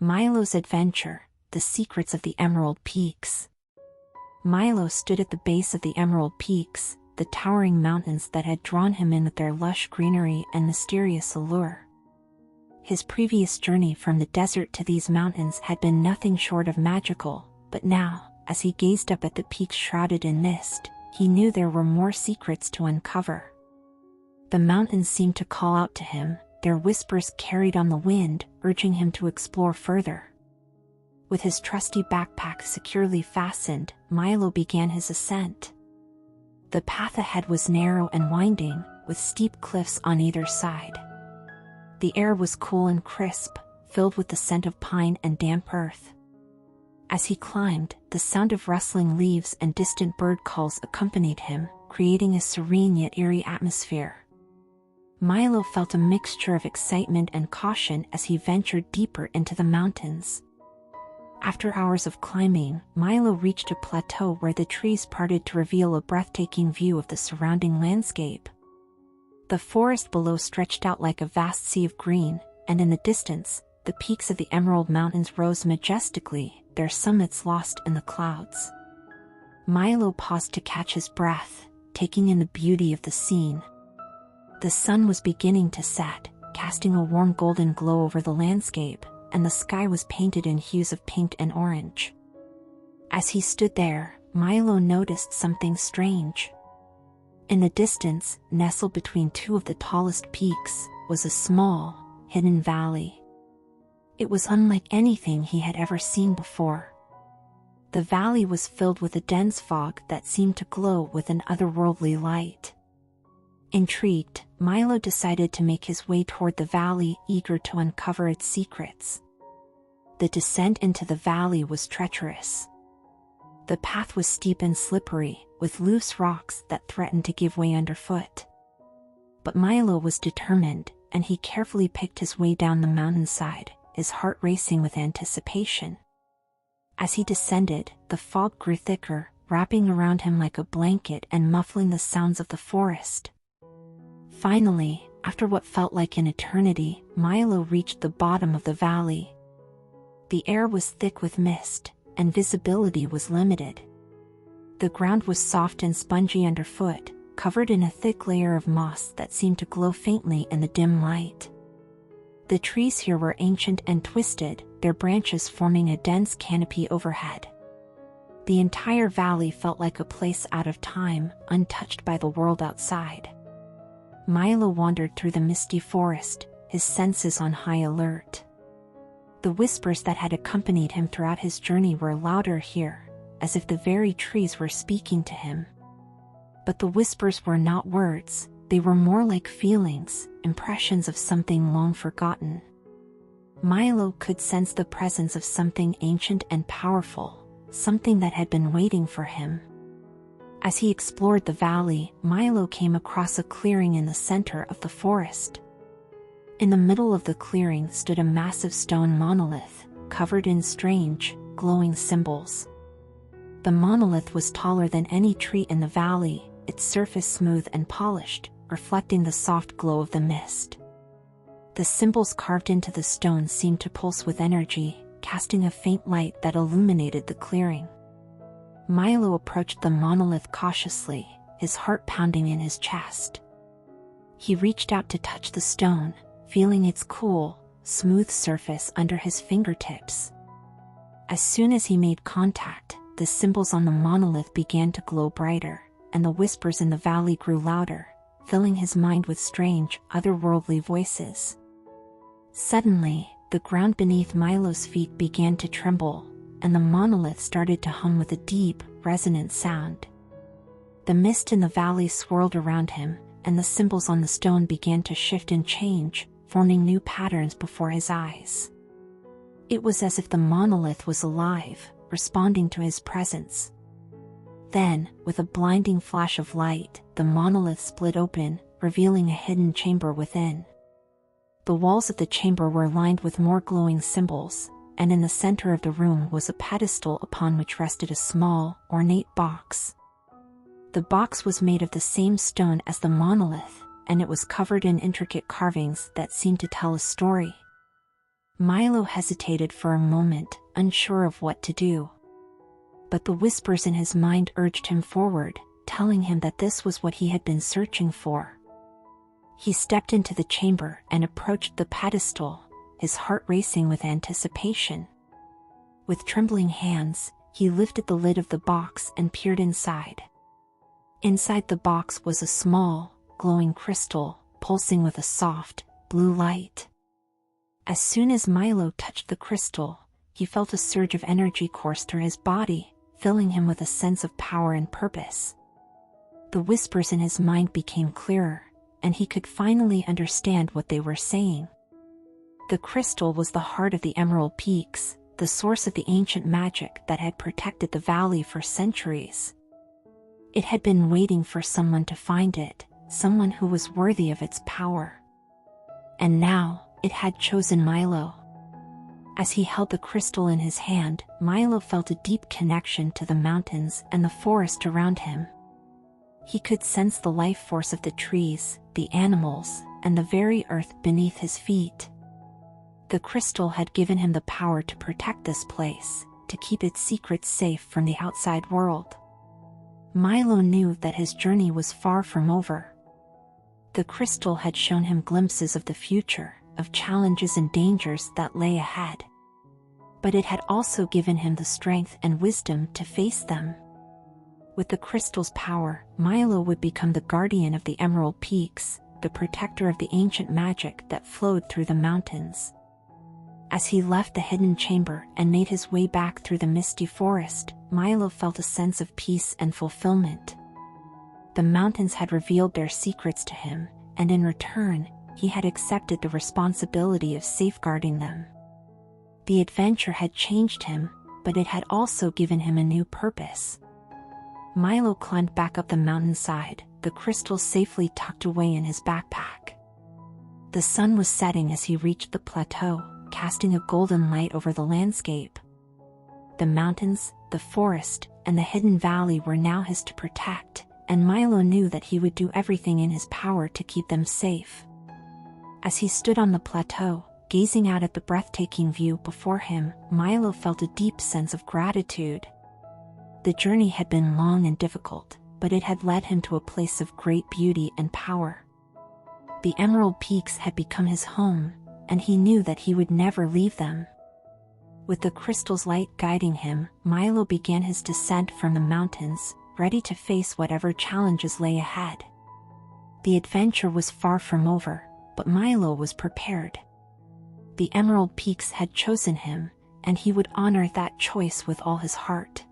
Milo's Adventure, The Secrets of the Emerald Peaks. Milo stood at the base of the Emerald Peaks, the towering mountains that had drawn him in with their lush greenery and mysterious allure. His previous journey from the desert to these mountains had been nothing short of magical, but now, as he gazed up at the peaks shrouded in mist, he knew there were more secrets to uncover. The mountains seemed to call out to him, their whispers carried on the wind, urging him to explore further. With his trusty backpack securely fastened, Milo began his ascent. The path ahead was narrow and winding, with steep cliffs on either side. The air was cool and crisp, filled with the scent of pine and damp earth. As he climbed, the sound of rustling leaves and distant bird calls accompanied him, creating a serene yet eerie atmosphere. Milo felt a mixture of excitement and caution as he ventured deeper into the mountains. After hours of climbing, Milo reached a plateau where the trees parted to reveal a breathtaking view of the surrounding landscape. The forest below stretched out like a vast sea of green, and in the distance, the peaks of the Emerald Mountains rose majestically, their summits lost in the clouds. Milo paused to catch his breath, taking in the beauty of the scene. The sun was beginning to set, casting a warm golden glow over the landscape, and the sky was painted in hues of pink and orange. As he stood there, Milo noticed something strange. In the distance, nestled between two of the tallest peaks, was a small, hidden valley. It was unlike anything he had ever seen before. The valley was filled with a dense fog that seemed to glow with an otherworldly light. Intrigued, Milo decided to make his way toward the valley, eager to uncover its secrets. The descent into the valley was treacherous. The path was steep and slippery, with loose rocks that threatened to give way underfoot. But Milo was determined, and he carefully picked his way down the mountainside, his heart racing with anticipation. As he descended, the fog grew thicker, wrapping around him like a blanket and muffling the sounds of the forest. Finally, after what felt like an eternity, Milo reached the bottom of the valley. The air was thick with mist, and visibility was limited. The ground was soft and spongy underfoot, covered in a thick layer of moss that seemed to glow faintly in the dim light. The trees here were ancient and twisted, their branches forming a dense canopy overhead. The entire valley felt like a place out of time, untouched by the world outside. Milo wandered through the misty forest, his senses on high alert. The whispers that had accompanied him throughout his journey were louder here, as if the very trees were speaking to him. But the whispers were not words, they were more like feelings, impressions of something long forgotten. Milo could sense the presence of something ancient and powerful, something that had been waiting for him. As he explored the valley, Milo came across a clearing in the center of the forest. In the middle of the clearing stood a massive stone monolith, covered in strange, glowing symbols. The monolith was taller than any tree in the valley, its surface smooth and polished, reflecting the soft glow of the mist. The symbols carved into the stone seemed to pulse with energy, casting a faint light that illuminated the clearing. Milo approached the monolith cautiously, his heart pounding in his chest. He reached out to touch the stone, feeling its cool, smooth surface under his fingertips. As soon as he made contact, the symbols on the monolith began to glow brighter, and the whispers in the valley grew louder, filling his mind with strange, otherworldly voices. Suddenly, the ground beneath Milo's feet began to tremble, and the monolith started to hum with a deep, resonant sound. The mist in the valley swirled around him, and the symbols on the stone began to shift and change, forming new patterns before his eyes. It was as if the monolith was alive, responding to his presence. Then, with a blinding flash of light, the monolith split open, revealing a hidden chamber within. The walls of the chamber were lined with more glowing symbols, and in the center of the room was a pedestal upon which rested a small, ornate box. The box was made of the same stone as the monolith, and it was covered in intricate carvings that seemed to tell a story. Milo hesitated for a moment, unsure of what to do. But the whispers in his mind urged him forward, telling him that this was what he had been searching for. He stepped into the chamber and approached the pedestal, his heart racing with anticipation. With trembling hands, he lifted the lid of the box and peered inside. Inside the box was a small, glowing crystal, pulsing with a soft, blue light. As soon as Milo touched the crystal, he felt a surge of energy course through his body, filling him with a sense of power and purpose. The whispers in his mind became clearer, and he could finally understand what they were saying. The crystal was the heart of the Emerald Peaks, the source of the ancient magic that had protected the valley for centuries. It had been waiting for someone to find it, someone who was worthy of its power. And now, it had chosen Milo. As he held the crystal in his hand, Milo felt a deep connection to the mountains and the forest around him. He could sense the life force of the trees, the animals, and the very earth beneath his feet. The crystal had given him the power to protect this place, to keep its secrets safe from the outside world. Milo knew that his journey was far from over. The crystal had shown him glimpses of the future, of challenges and dangers that lay ahead. But it had also given him the strength and wisdom to face them. With the crystal's power, Milo would become the guardian of the Emerald Peaks, the protector of the ancient magic that flowed through the mountains. As he left the hidden chamber and made his way back through the misty forest, Milo felt a sense of peace and fulfillment. The mountains had revealed their secrets to him, and in return, he had accepted the responsibility of safeguarding them. The adventure had changed him, but it had also given him a new purpose. Milo climbed back up the mountainside, the crystal safely tucked away in his backpack. The sun was setting as he reached the plateau, casting a golden light over the landscape. The mountains, the forest, and the hidden valley were now his to protect, and Milo knew that he would do everything in his power to keep them safe. As he stood on the plateau, gazing out at the breathtaking view before him, Milo felt a deep sense of gratitude. The journey had been long and difficult, but it had led him to a place of great beauty and power. The Emerald Peaks had become his home, and he knew that he would never leave them. With the crystal's light guiding him, Milo began his descent from the mountains, ready to face whatever challenges lay ahead. The adventure was far from over, but Milo was prepared. The Emerald Peaks had chosen him, and he would honor that choice with all his heart.